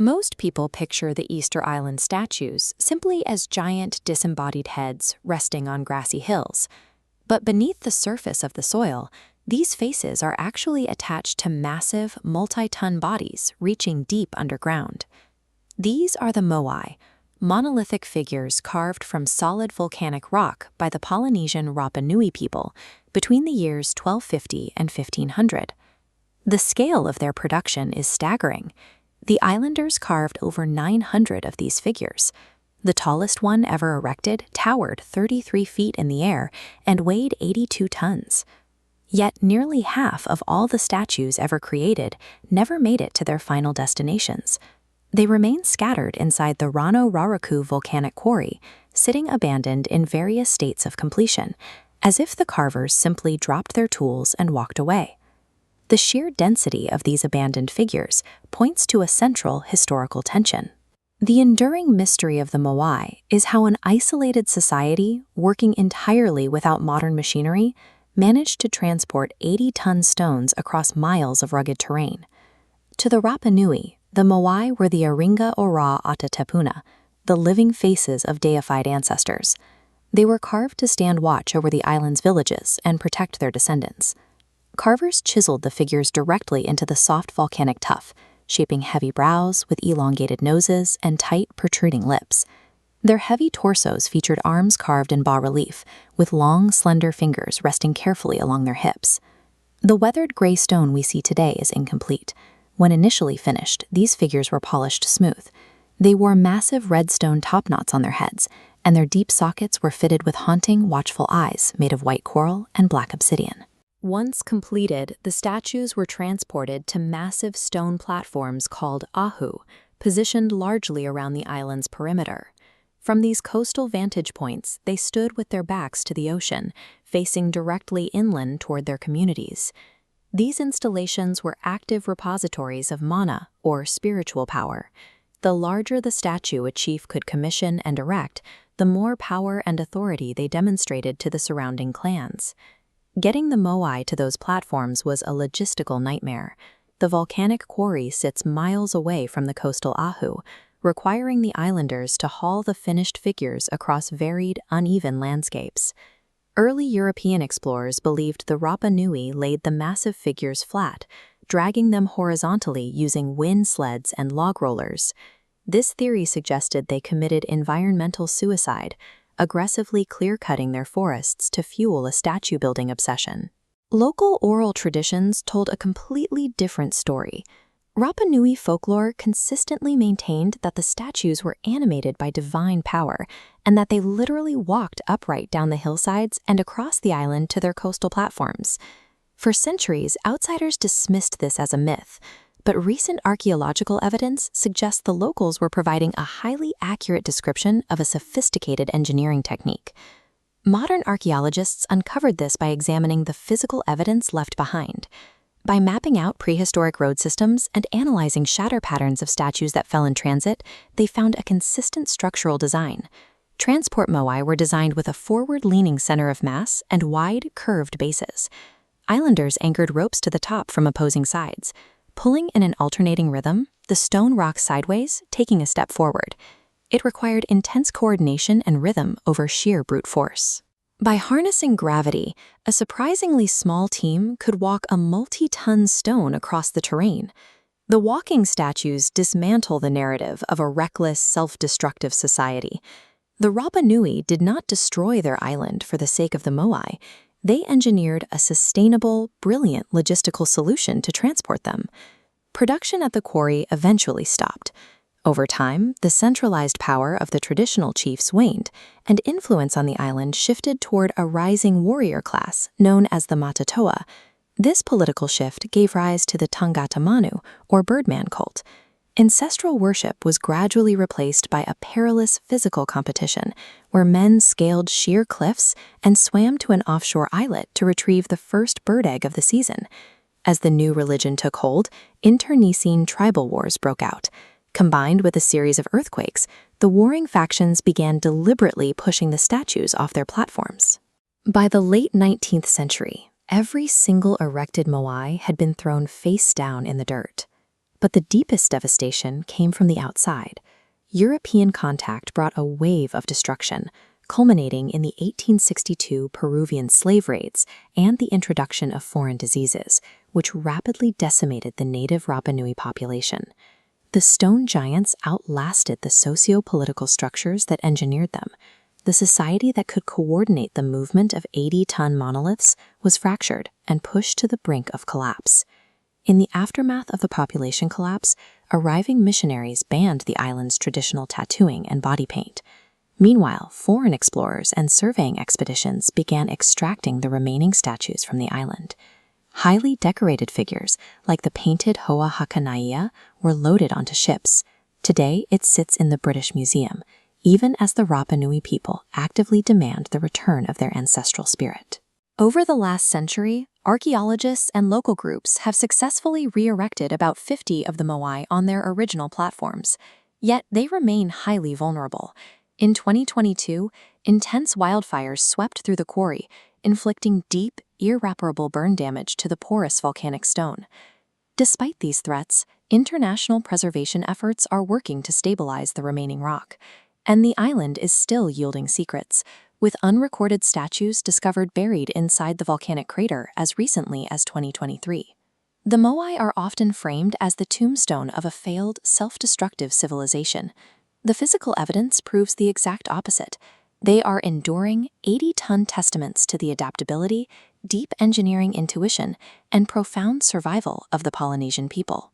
Most people picture the Easter Island statues simply as giant disembodied heads resting on grassy hills. But beneath the surface of the soil, these faces are actually attached to massive, multi-ton bodies reaching deep underground. These are the Moai, monolithic figures carved from solid volcanic rock by the Polynesian Rapa Nui people between the years 1250 and 1500. The scale of their production is staggering. The islanders carved over 900 of these figures. The tallest one ever erected towered 33 feet in the air and weighed 82 tons. Yet nearly half of all the statues ever created never made it to their final destinations. They remain scattered inside the Rano Raraku volcanic quarry, sitting abandoned in various states of completion, as if the carvers simply dropped their tools and walked away. The sheer density of these abandoned figures points to a central historical tension. The enduring mystery of the Moai is how an isolated society, working entirely without modern machinery, managed to transport 80-ton stones across miles of rugged terrain. To the Rapa Nui, the Moai were the Aringa Ora Atatepuna, the living faces of deified ancestors. They were carved to stand watch over the island's villages and protect their descendants. Carvers chiseled the figures directly into the soft volcanic tuff, shaping heavy brows with elongated noses and tight, protruding lips. Their heavy torsos featured arms carved in bas-relief, with long, slender fingers resting carefully along their hips. The weathered gray stone we see today is incomplete. When initially finished, these figures were polished smooth. They wore massive red stone topknots on their heads, and their deep sockets were fitted with haunting, watchful eyes made of white coral and black obsidian. Once completed, the statues were transported to massive stone platforms called ahu, positioned largely around the island's perimeter. From these coastal vantage points, they stood with their backs to the ocean, facing directly inland toward their communities. These installations were active repositories of mana, or spiritual power. The larger the statue a chief could commission and erect, the more power and authority they demonstrated to the surrounding clans. Getting the Moai to those platforms was a logistical nightmare. The volcanic quarry sits miles away from the coastal ahu, requiring the islanders to haul the finished figures across varied, uneven landscapes. Early European explorers believed the Rapa Nui laid the massive figures flat, dragging them horizontally using wind sleds and log rollers. This theory suggested they committed environmental suicide, aggressively clear-cutting their forests to fuel a statue-building obsession. Local oral traditions told a completely different story. Rapa Nui folklore consistently maintained that the statues were animated by divine power and that they literally walked upright down the hillsides and across the island to their coastal platforms. For centuries, outsiders dismissed this as a myth, but recent archaeological evidence suggests the locals were providing a highly accurate description of a sophisticated engineering technique. Modern archaeologists uncovered this by examining the physical evidence left behind. By mapping out prehistoric road systems and analyzing shatter patterns of statues that fell in transit, they found a consistent structural design. Transport moai were designed with a forward-leaning center of mass and wide, curved bases. Islanders anchored ropes to the top from opposing sides. Pulling in an alternating rhythm, the stone rocked sideways, taking a step forward. It required intense coordination and rhythm over sheer brute force. By harnessing gravity, a surprisingly small team could walk a multi-ton stone across the terrain. The walking statues dismantle the narrative of a reckless, self-destructive society. The Rapa Nui did not destroy their island for the sake of the Moai. They engineered a sustainable, brilliant logistical solution to transport them. Production at the quarry eventually stopped. Over time, the centralized power of the traditional chiefs waned, and influence on the island shifted toward a rising warrior class known as the Matatoa. This political shift gave rise to the Tangata Manu, or Birdman cult. Ancestral worship was gradually replaced by a perilous physical competition, where men scaled sheer cliffs and swam to an offshore islet to retrieve the first bird egg of the season. As the new religion took hold, internecine tribal wars broke out. Combined with a series of earthquakes, the warring factions began deliberately pushing the statues off their platforms. By the late 19th century, every single erected moai had been thrown face down in the dirt. But the deepest devastation came from the outside. European contact brought a wave of destruction, culminating in the 1862 Peruvian slave raids and the introduction of foreign diseases, which rapidly decimated the native Rapa Nui population. The stone giants outlasted the socio-political structures that engineered them. The society that could coordinate the movement of 80-ton monoliths was fractured and pushed to the brink of collapse. In the aftermath of the population collapse, arriving missionaries banned the island's traditional tattooing and body paint. Meanwhile, foreign explorers and surveying expeditions began extracting the remaining statues from the island. Highly decorated figures, like the painted Hoa Hakanaia, were loaded onto ships. Today, it sits in the British Museum, even as the Rapa Nui people actively demand the return of their ancestral spirit. Over the last century, archaeologists and local groups have successfully re-erected about 50 of the Moai on their original platforms, yet they remain highly vulnerable. In 2022, intense wildfires swept through the quarry, inflicting deep, irreparable burn damage to the porous volcanic stone. Despite these threats, international preservation efforts are working to stabilize the remaining rock, and the island is still yielding secrets, with unrecorded statues discovered buried inside the volcanic crater as recently as 2023. The Moai are often framed as the tombstone of a failed, self-destructive civilization. The physical evidence proves the exact opposite. They are enduring, 80-ton testaments to the adaptability, deep engineering intuition, and profound survival of the Polynesian people.